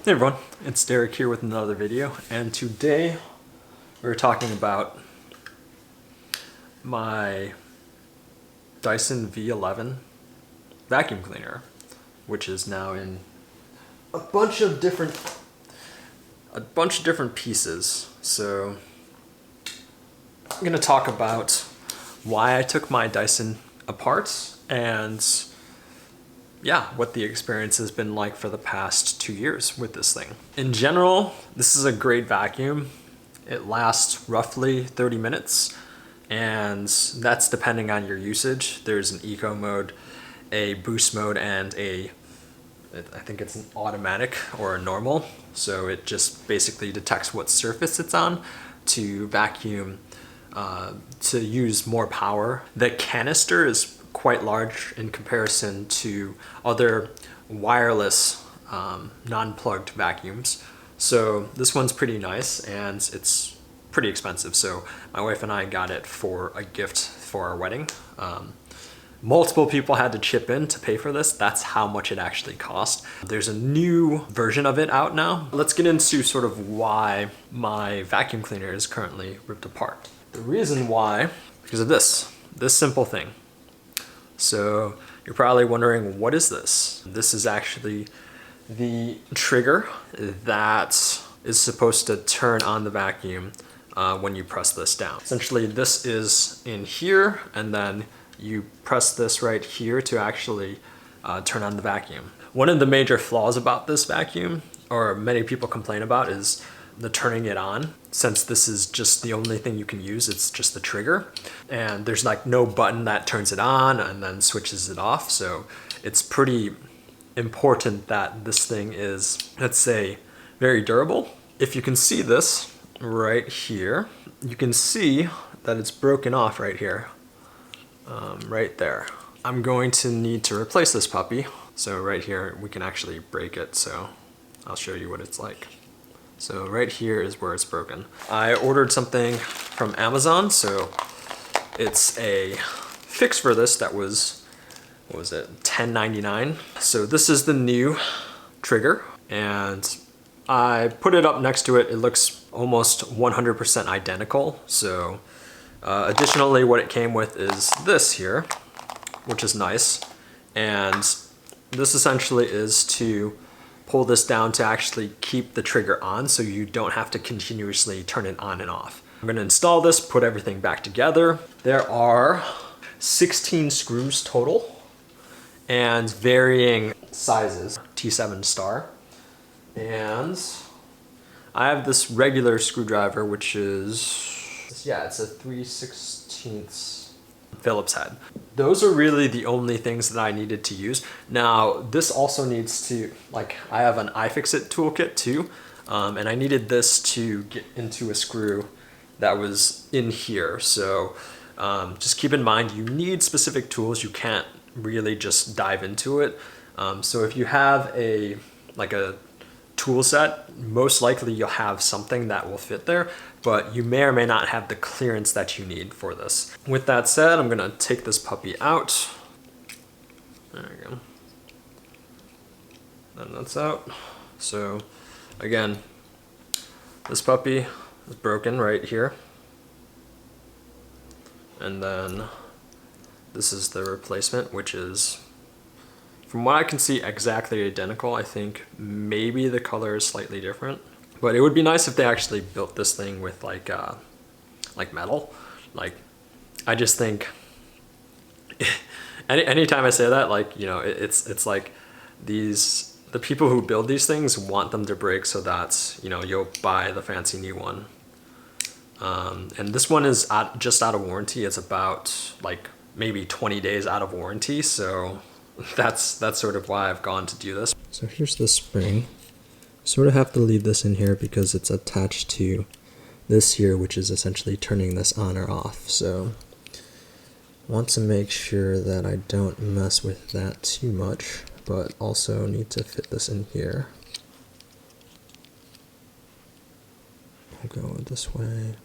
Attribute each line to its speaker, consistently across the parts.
Speaker 1: Hey everyone, it's Derrick here with another video, and today we're talking about my Dyson V11 vacuum cleaner, which is now in a bunch of different pieces. So I'm going to talk about why I took my Dyson apart and what the experience has been like for the past 2 years with this thing. In general, this is a great vacuum. It lasts roughly 30 minutes, and that's depending on your usage. There's an eco mode, a boost mode, and I think it's an automatic or a normal. So it just basically detects what surface it's on to vacuum, to use more power. The canister is quite large in comparison to other wireless non-plugged vacuums. So this one's pretty nice, and it's pretty expensive. So my wife and I got it for a gift for our wedding. Multiple people had to chip in to pay for this. That's how much it actually cost. There's a new version of it out now. Let's get into sort of why my vacuum cleaner is currently ripped apart. The reason why, because of this simple thing. So you're probably wondering, what is this? This is actually the trigger that is supposed to turn on the vacuum when you press this down. Essentially, this is in here, and then you press this right here to actually turn on the vacuum. One of the major flaws about this vacuum, or many people complain about, is the turning it on. Since this is just the only thing you can use, it's just the trigger, and there's like no button that turns it on and then switches it off. So it's pretty important that this thing is, let's say, very durable. If you can see this right here, you can see that it's broken off right here, right there. I'm going to need to replace this puppy. So right here, we can actually break it. So I'll show you what it's like. So right here is where it's broken. I ordered something from Amazon, so it's a fix for this that was, what was it, $10.99. So this is the new trigger, and I put it up next to it. It looks almost 100% identical. So additionally, what it came with is this here, which is nice. And this essentially is to pull this down to actually keep the trigger on, so you don't have to continuously turn it on and off. I'm gonna install this, put everything back together. There are 16 screws total and varying sizes, T7 star. And I have this regular screwdriver, which is, it's a 3/16 Phillips head. Those are really the only things that I needed to use. Now, this also needs to, I have an iFixit toolkit too, and I needed this to get into a screw that was in here. So just keep in mind, you need specific tools. You can't really just dive into it. So if you have a tool set, most likely you'll have something that will fit there, but you may or may not have the clearance that you need for this. With that said, I'm gonna take this puppy out. There we go. And that's out. So again, this puppy is broken right here. And then this is the replacement, which is, from what I can see, exactly identical. I think maybe the color is slightly different, but it would be nice if they actually built this thing with like metal. I just think anytime I say that, it's like the people who build these things want them to break so that, you'll buy the fancy new one. And this one is just out of warranty. It's about maybe 20 days out of warranty. So that's sort of why I've gone to do this. So here's the spring. Sort of have to leave this in here because it's attached to this here, which is essentially turning this on or off. So I want to make sure that I don't mess with that too much, but also need to fit this in here. I'll go this way.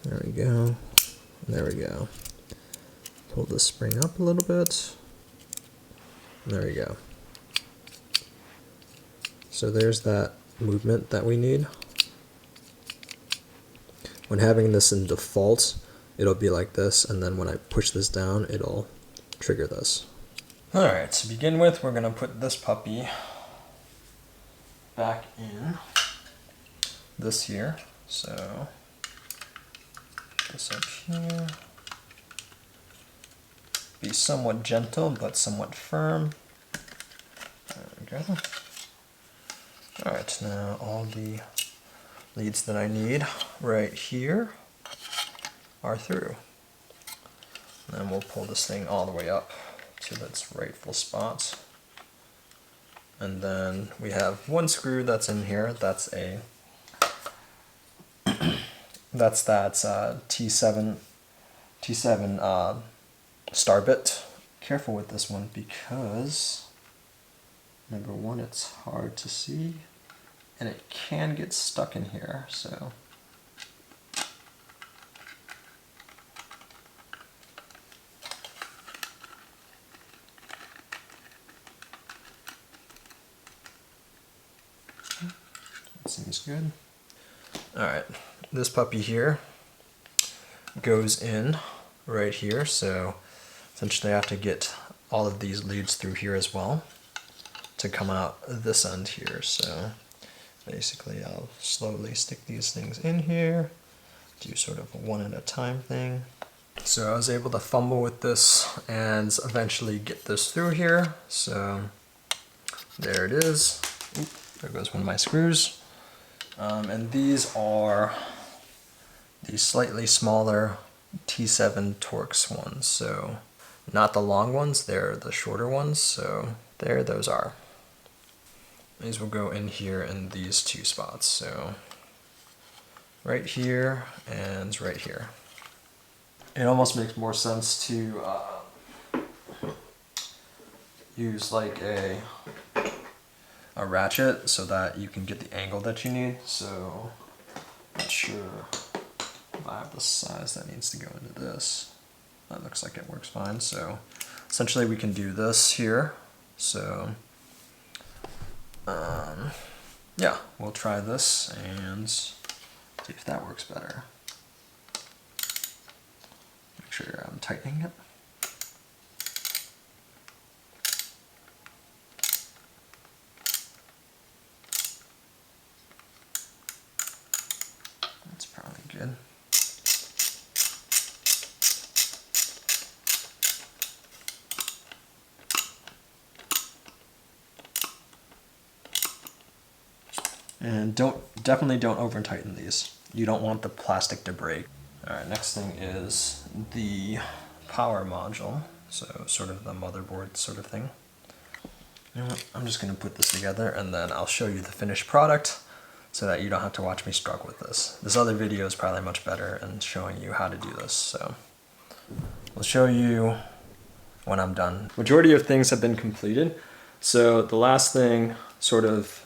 Speaker 1: There we go. There we go. Pull the spring up a little bit. There we go. So there's that movement that we need. When having this in default, it'll be like this, and then when I push this down, it'll trigger this. Alright, to begin with, we're going to put this puppy back in this here. So, this up here. Be somewhat gentle, but somewhat firm. There we go. Alright, now all the leads that I need right here are through. And then we'll pull this thing all the way up to its rightful spot. And then we have one screw that's in here. That's a T7 star bit. Careful with this one because number one, it's hard to see and it can get stuck in here. So that seems good. Alright, this puppy here goes in right here, so essentially I have to get all of these leads through here as well to come out this end here. So basically I'll slowly stick these things in here, do sort of a one at a time thing. So I was able to fumble with this and eventually get this through here. So there it is. Oop, there goes one of my screws. And these are the slightly smaller T7 Torx ones. So not the long ones, they're the shorter ones. So there those are. These will go in here in these two spots. So right here and right here. It almost makes more sense to use like a ratchet so that you can get the angle that you need. So not sure if I have the size that needs to go into this. That looks like it works fine. So essentially we can do this here. So yeah, we'll try this and see if that works better. Make sure I'm tightening it. That's probably good. And definitely don't over tighten these. You don't want the plastic to break. Alright, next thing is the power module. So sort of the motherboard sort of thing. You know what? I'm just going to put this together and then I'll show you the finished product so that you don't have to watch me struggle with this. This other video is probably much better in showing you how to do this. So I'll show you when I'm done. Majority of things have been completed. So the last thing sort of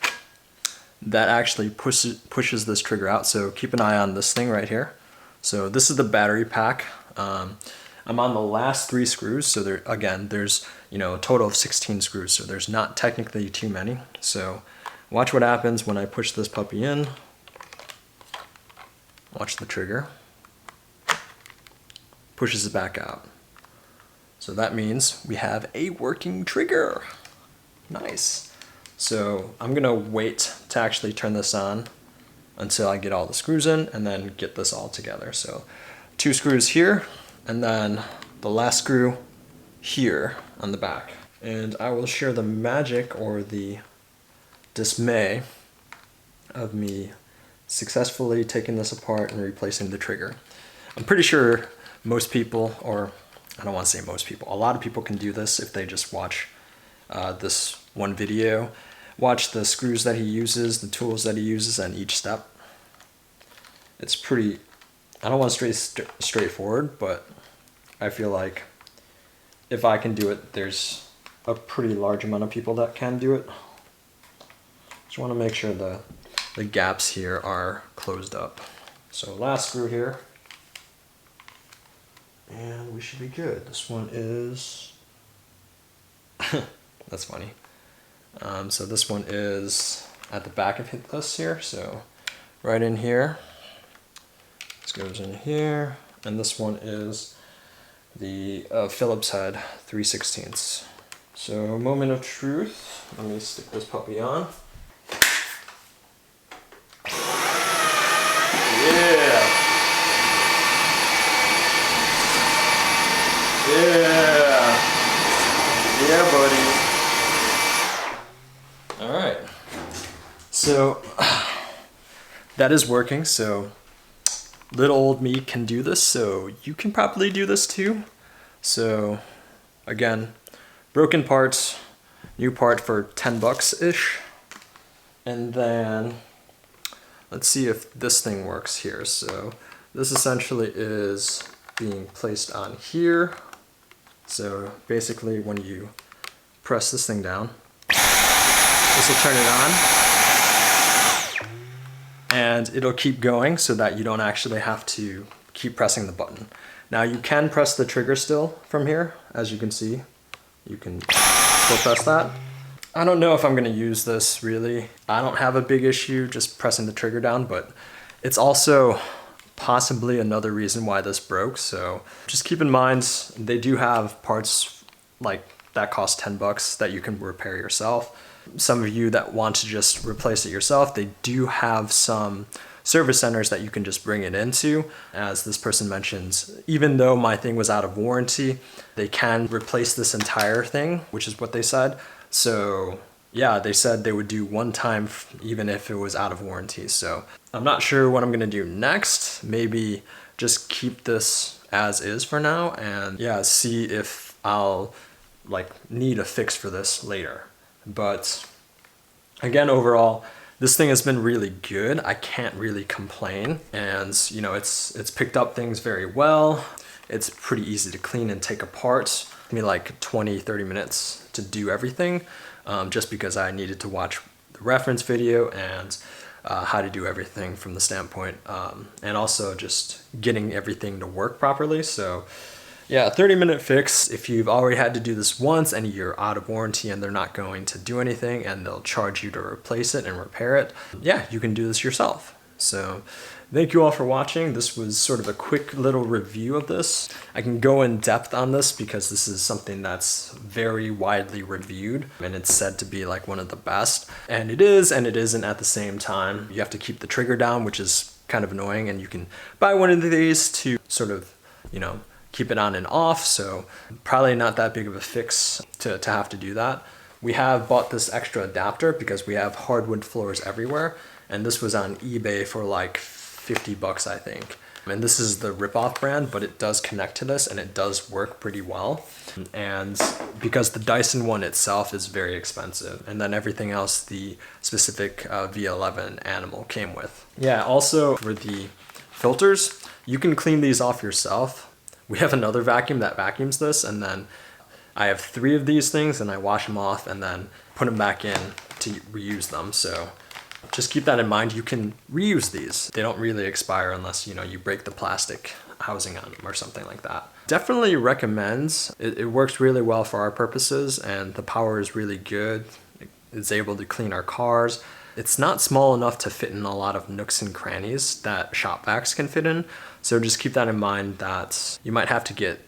Speaker 1: that actually pushes this trigger out. So keep an eye on this thing right here. So this is the battery pack. I'm on the last 3 screws. So there, again, there's a total of 16 screws. So there's not technically too many. So watch what happens when I push this puppy in. Watch the trigger. Pushes it back out. So that means we have a working trigger. Nice. So I'm gonna wait to actually turn this on until I get all the screws in and then get this all together. So 2 screws here and then the last screw here on the back. And I will share the magic or the dismay of me successfully taking this apart and replacing the trigger. I'm pretty sure most people, or I don't want to say most people, a lot of people can do this if they just watch this one video. Watch the screws that he uses, the tools that he uses, and each step. It's pretty, I don't want to say straightforward, but I feel like if I can do it, there's a pretty large amount of people that can do it. Just want to make sure the gaps here are closed up. So last screw here, and we should be good. This one is, that's funny. So this one is at the back of this here. So right in here, this goes in here, and this one is the Phillips head 3/16. So moment of truth, let me stick this puppy on. Yeah! Yeah! Yeah, buddy! Alright, so that is working, so little old me can do this, so you can probably do this too. So again, broken parts, new part for 10 bucks-ish. And then let's see if this thing works here. So this essentially is being placed on here. So basically when you press this thing down, this will turn it on. And it'll keep going so that you don't actually have to keep pressing the button. Now you can press the trigger still from here, as you can see. You can still press that. I don't know if I'm gonna use this really. I don't have a big issue just pressing the trigger down, but it's also possibly another reason why this broke. So just keep in mind, they do have parts like that cost 10 bucks that you can repair yourself. Some of you that want to just replace it yourself, they do have some service centers that you can just bring it into. As this person mentions, even though my thing was out of warranty, they can replace this entire thing, which is what they said. So yeah, they said they would do one time even if it was out of warranty. So I'm not sure what I'm gonna do next. Maybe just keep this as is for now and yeah, see if I'll like need a fix for this later. But again, overall, this thing has been really good. I can't really complain. And you know, it's picked up things very well. It's pretty easy to clean and take apart. It took me like 20-30 minutes to do everything, just because I needed to watch the reference video and how to do everything from the standpoint, and also just getting everything to work properly. So yeah, a 30-minute fix. If you've already had to do this once and you're out of warranty and they're not going to do anything and they'll charge you to replace it and repair it, yeah, you can do this yourself. So thank you all for watching. This was sort of a quick little review of this. I can go in depth on this because this is something that's very widely reviewed and it's said to be like one of the best. And it is and it isn't at the same time. You have to keep the trigger down, which is kind of annoying, and you can buy one of these to sort of, you know, keep it on and off, so probably not that big of a fix to have to do that. We have bought this extra adapter because we have hardwood floors everywhere, and this was on eBay for like 50 bucks, I think. And this is the ripoff brand, but it does connect to this and it does work pretty well. And because the Dyson one itself is very expensive, and then everything else the specific V11 Animal came with. Yeah, also for the filters, you can clean these off yourself. We have another vacuum that vacuums this, and then I have 3 of these things and I wash them off and then put them back in to reuse them. So just keep that in mind. You can reuse these. They don't really expire unless, you know, you break the plastic housing on them or something like that. Definitely recommend. It works really well for our purposes and the power is really good. It's able to clean our cars. It's not small enough to fit in a lot of nooks and crannies that shop vacs can fit in. So just keep that in mind that you might have to get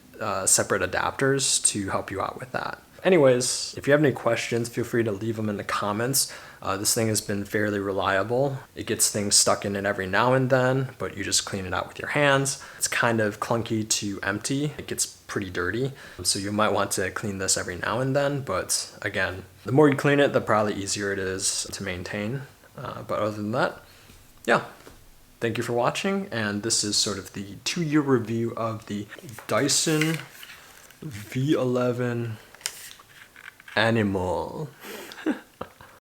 Speaker 1: separate adapters to help you out with that. Anyways, if you have any questions, feel free to leave them in the comments. This thing has been fairly reliable. It gets things stuck in it every now and then, but you just clean it out with your hands. It's kind of clunky to empty. It gets pretty dirty. So you might want to clean this every now and then, but again, the more you clean it, the probably easier it is to maintain. But other than that, yeah. Thank you for watching, and this is sort of the 2-year review of the Dyson V11 Animal.